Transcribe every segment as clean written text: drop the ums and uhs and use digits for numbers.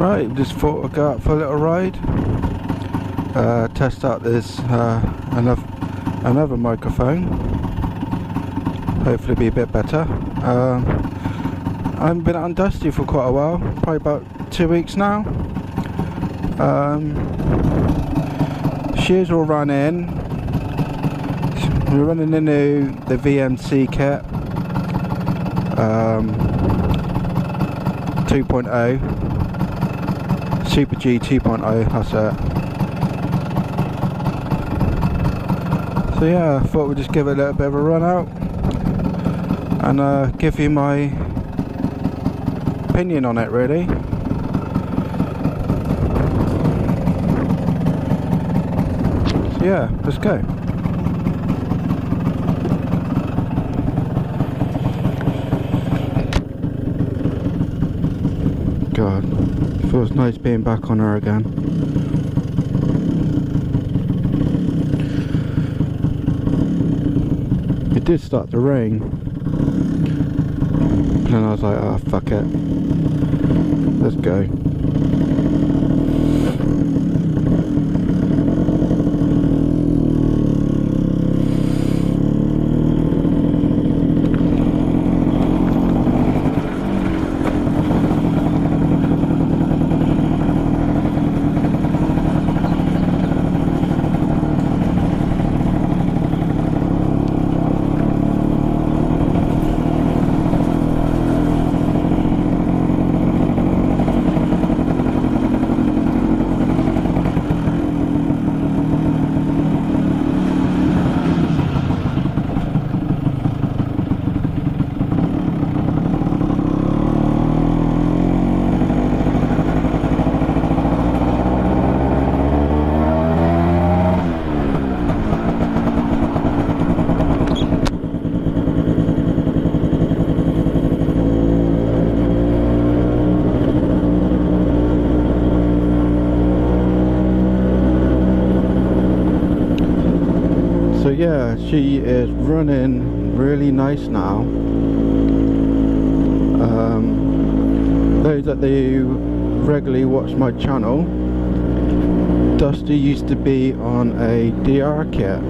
Right, just thought I'd go out for a little ride, test out this another microphone, hopefully be a bit better. I haven't been out on Dusty for quite a while, probably about 2 weeks now. Shears all running. We're running the VMC kit, 2.0 Super G 2.0, that's it. So yeah, I thought we'd just give it a little bit of a run out and give you my opinion on it, really. So yeah, let's go. God, feels nice being back on her again. It did start to rain, and then I was like, oh fuck it, let's go. So yeah, she is running really nice now. Those that regularly watch my channel, Dusty used to be on a DR kit.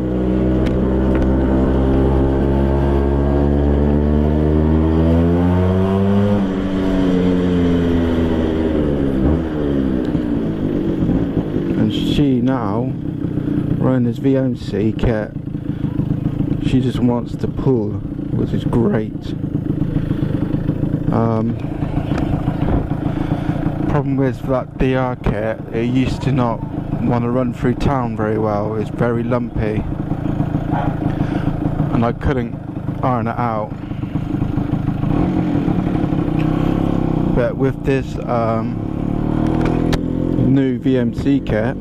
And she now running this VMC kit. She just wants to pull, which is great. Problem with that DR kit, it used to not want to run through town very well. It's very lumpy, and I couldn't iron it out. But with this new VMC kit,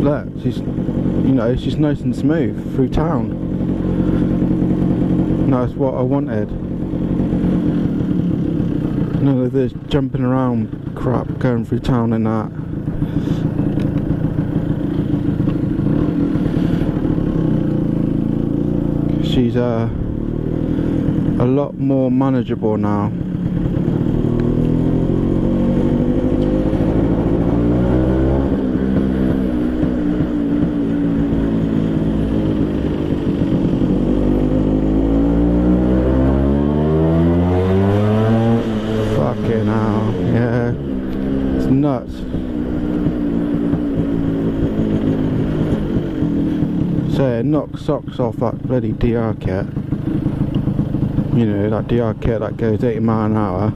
look, it's just nice and smooth through town. And that's what I wanted. None of this jumping around crap going through town and that. She's a lot more manageable now. Yeah, it's nuts. So it knocks socks off that bloody DR kit. You know, that DR kit that goes 80 miles an hour.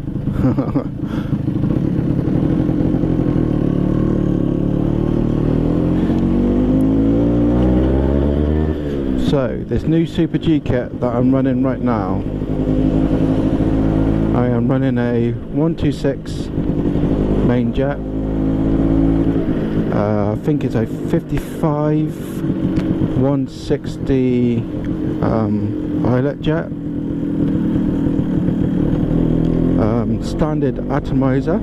So this new Super G kit that I'm running right now, I am running a 126 main jet. I think it's a 55 160 pilot jet. Standard atomizer.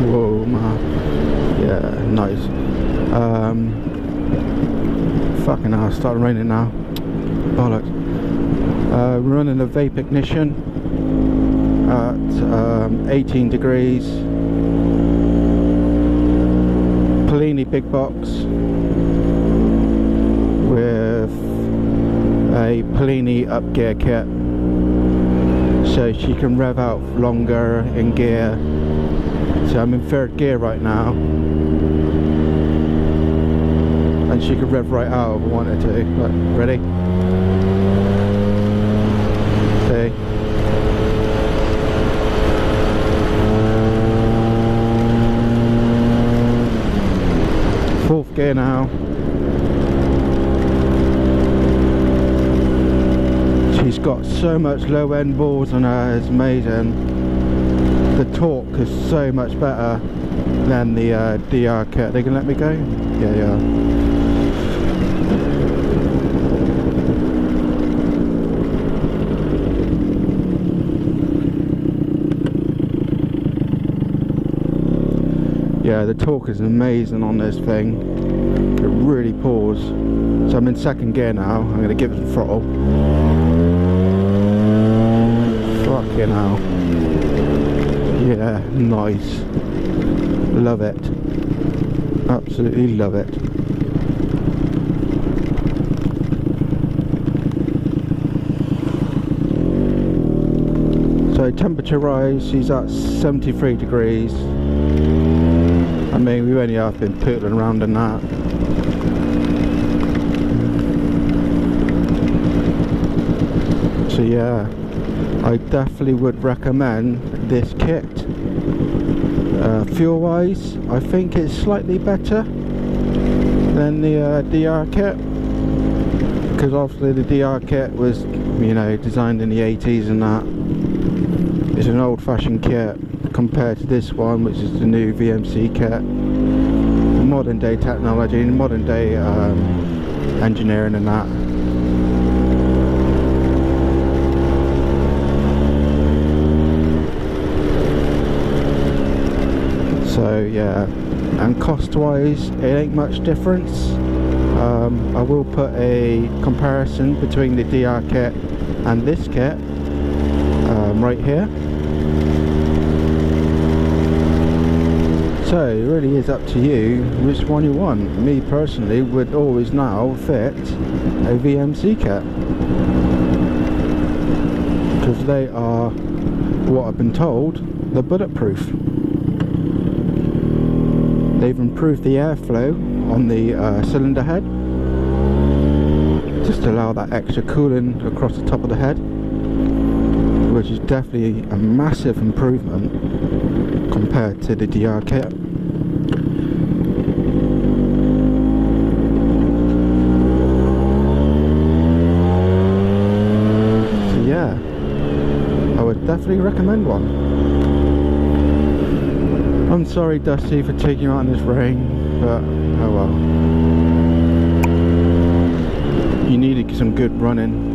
Whoa, man. Yeah, nice. Fucking hell, it's starting raining now. Bollocks. Running a vape ignition at 18 degrees. Polini big box with a Polini up gear kit, so she can rev out longer in gear. So I'm in third gear right now, and she could rev right out if I wanted to. Right, ready? Okay. Fourth gear now. She's got so much low end balls on her, it's amazing. The torque is so much better than the DR kit. They can let me go? Yeah, yeah. Yeah, the torque is amazing on this thing. It really pulls. So I'm in second gear now. I'm going to give it the throttle. Fucking hell. Yeah, nice. Love it. Absolutely love it. So temperature rise, she's at 73 degrees. I mean, we only have been pootling around in that. So yeah, I definitely would recommend this kit. Fuel wise, I think it's slightly better than the DR kit, because obviously the DR kit was, you know, designed in the 80s and that. It's an old fashioned kit compared to this one, which is the new VMC kit. Modern day technology, modern day engineering and that. So yeah, and cost wise it ain't much difference. I will put a comparison between the DR kit and this kit right here. So it really is up to you which one you want. Me personally would always now fit a VMC kit, because they are, what I've been told, they're bulletproof. They've improved the airflow on the cylinder head, just to allow that extra cooling across the top of the head, which is definitely a massive improvement compared to the DR kit. So yeah, I would definitely recommend one. I'm sorry, Dusty, for taking you out in this rain, but oh well. You needed some good running.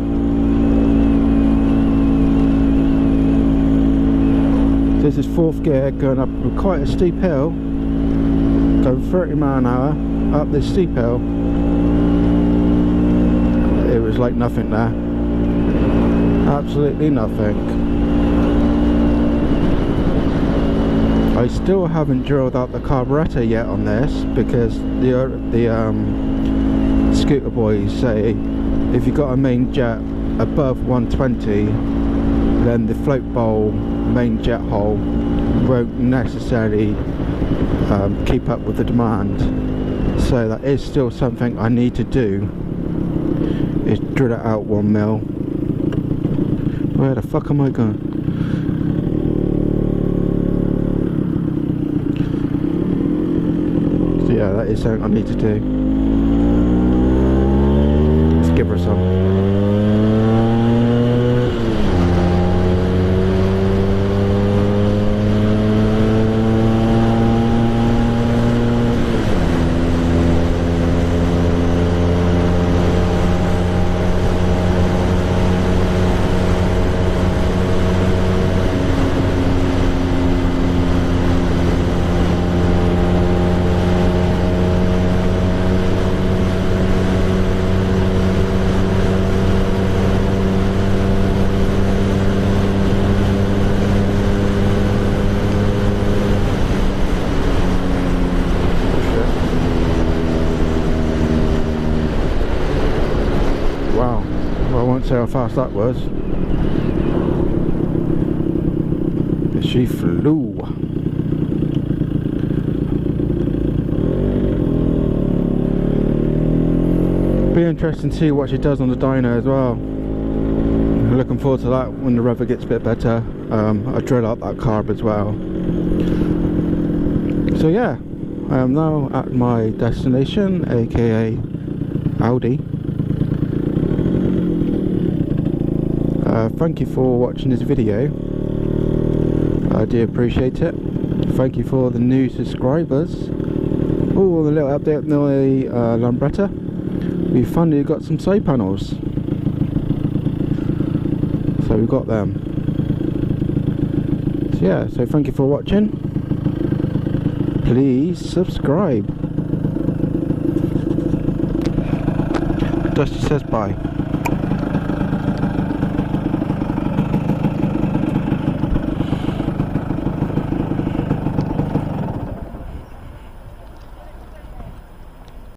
This is fourth gear, going up quite a steep hill, going 30 miles an hour up this steep hill. It was like nothing there, absolutely nothing. I still haven't drilled out the carburetor yet on this, because the scooter boys say if you've got a main jet above 120, then the float bowl main jet hole won't necessarily keep up with the demand. So that is still something I need to do, is drill it out 1 mil. Where the fuck am I going? So yeah, that is something I need to do. Let's give her some. well. Well, I won't say how fast that was. But she flew. Be interesting to see what she does on the dyno as well. Looking forward to that when the weather gets a bit better. I drill out that carb as well. So yeah, I am now at my destination, aka Audi. Thank you for watching this video. I do appreciate it. Thank you for the new subscribers. Oh, a little update on the Lambretta. We finally got some side panels. So we got them. So yeah, so thank you for watching. Please subscribe. Dusty says bye.